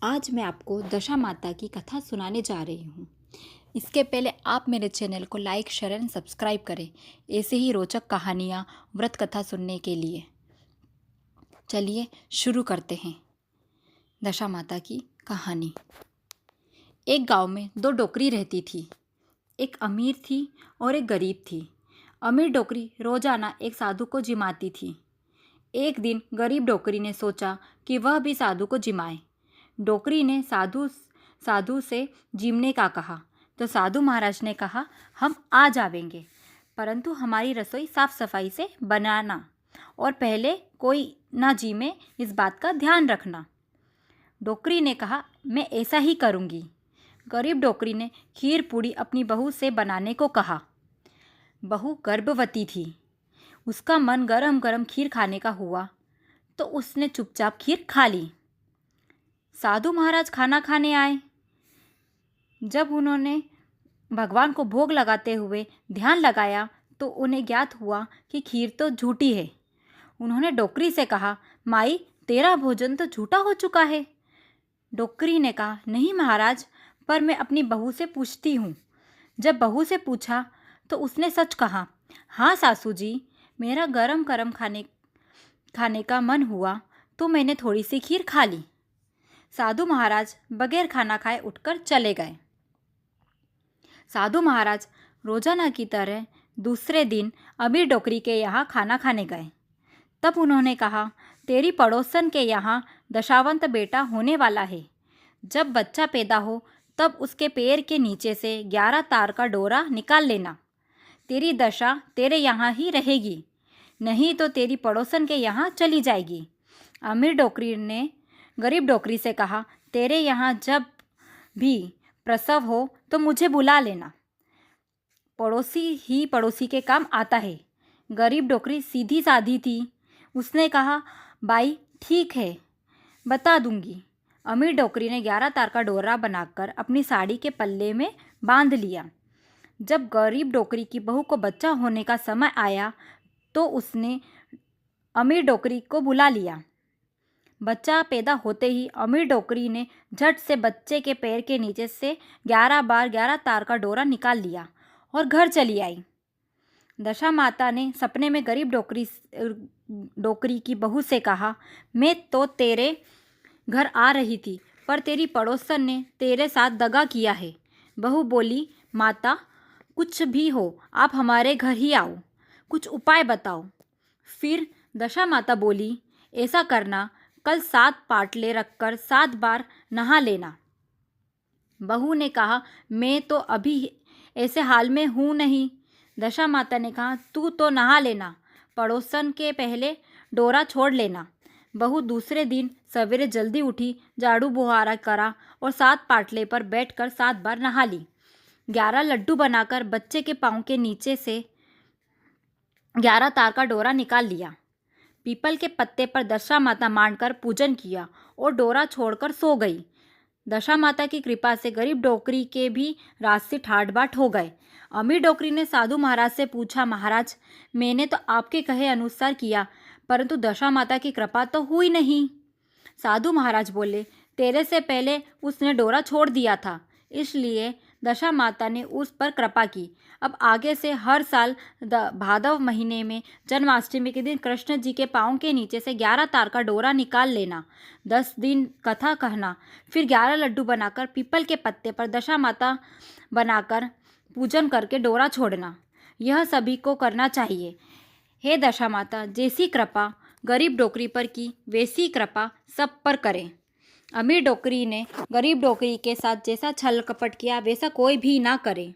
आज मैं आपको दशा माता की कथा सुनाने जा रही हूँ। इसके पहले आप मेरे चैनल को लाइक, शेयर एंड सब्सक्राइब करें ऐसे ही रोचक कहानियाँ, व्रत कथा सुनने के लिए। चलिए शुरू करते हैं दशा माता की कहानी। एक गांव में दो डोकरी रहती थी। एक अमीर थी और एक गरीब थी। अमीर डोकरी रोजाना एक साधु को जिमाती थी। एक दिन गरीब डोकरी ने सोचा कि वह भी साधु को जिमाए। डोकरी ने साधु से जिमने का कहा तो साधु महाराज ने कहा, हम आ जावेंगे, परंतु हमारी रसोई साफ सफाई से बनाना और पहले कोई ना जिमे इस बात का ध्यान रखना। डोकरी ने कहा, मैं ऐसा ही करूँगी। गरीब डोकरी ने खीर पूड़ी अपनी बहू से बनाने को कहा। बहू गर्भवती थी। उसका मन गरम गरम खीर खाने का हुआ तो उसने चुपचाप खीर खा ली। साधु महाराज खाना खाने आए। जब उन्होंने भगवान को भोग लगाते हुए ध्यान लगाया तो उन्हें ज्ञात हुआ कि खीर तो झूठी है। उन्होंने डोकरी से कहा, माई, तेरा भोजन तो झूठा हो चुका है। डोकरी ने कहा, नहीं महाराज, पर मैं अपनी बहू से पूछती हूँ। जब बहू से पूछा तो उसने सच कहा। हाँ सासू जी, मेरा गरम गरम खाने का मन हुआ तो मैंने थोड़ी सी खीर खा ली। साधु महाराज बगैर खाना खाए उठकर चले गए। साधु महाराज रोजाना की तरह दूसरे दिन अमीर डोकरी के यहाँ खाना खाने गए। तब उन्होंने कहा, तेरी पड़ोसन के यहाँ दशावंत बेटा होने वाला है। जब बच्चा पैदा हो तब उसके पैर के नीचे से 11 तार का डोरा निकाल लेना। तेरी दशा तेरे यहाँ ही रहेगी, नहीं तो तेरी पड़ोसन के यहाँ चली जाएगी। अमीर डोकरी ने गरीब डोकरी से कहा, तेरे यहाँ जब भी प्रसव हो तो मुझे बुला लेना। पड़ोसी ही पड़ोसी के काम आता है। गरीब डोकरी सीधी साधी थी। उसने कहा, बाई ठीक है, बता दूंगी। अमीर डोकरी ने 11 तार का डोरा बनाकर अपनी साड़ी के पल्ले में बांध लिया। जब गरीब डोकरी की बहू को बच्चा होने का समय आया तो उसने अमीर डोकरी को बुला लिया। बच्चा पैदा होते ही अमीर डोकरी ने झट से बच्चे के पैर के नीचे से 11 बार 11 तार का डोरा निकाल लिया और घर चली आई। दशा माता ने सपने में गरीब डोकरी की बहू से कहा, मैं तो तेरे घर आ रही थी, पर तेरी पड़ोसन ने तेरे साथ दगा किया है। बहू बोली, माता, कुछ भी हो आप हमारे घर ही आओ, कुछ उपाय बताओ। फिर दशा माता बोली, ऐसा करना, कल 7 पाटले रखकर 7 बार नहा लेना। बहू ने कहा, मैं तो अभी ऐसे हाल में हूँ नहीं। दशा माता ने कहा, तू तो नहा लेना, पड़ोसन के पहले डोरा छोड़ लेना। बहू दूसरे दिन सवेरे जल्दी उठी, झाड़ू बुहारा करा और 7 पाटले पर बैठकर 7 बार नहा ली। 11 लड्डू बनाकर बच्चे के पाँव के नीचे से 11 तार का डोरा निकाल लिया। पीपल के पत्ते पर दशा माता मानकर पूजन किया और डोरा छोड़कर सो गई। दशा माता की कृपा से गरीब डोकरी के भी रात से ठाट बाट हो गए। अमीर डोकरी ने साधु महाराज से पूछा, महाराज, मैंने तो आपके कहे अनुसार किया, परंतु दशा माता की कृपा तो हुई नहीं। साधु महाराज बोले, तेरे से पहले उसने डोरा छोड़ दिया था, इसलिए दशा माता ने उस पर कृपा की। अब आगे से हर साल भादव महीने में जन्माष्टमी के दिन कृष्ण जी के पाँव के नीचे से 11 तार का डोरा निकाल लेना, 10 दिन कथा कहना, फिर 11 लड्डू बनाकर पीपल के पत्ते पर दशा माता बनाकर पूजन करके डोरा छोड़ना। यह सभी को करना चाहिए। हे दशा माता, जैसी कृपा गरीब डोकरी पर की वैसी कृपा सब पर करें। अमीर डोकरी ने गरीब डोकरी के साथ जैसा छल कपट किया वैसा कोई भी ना करे।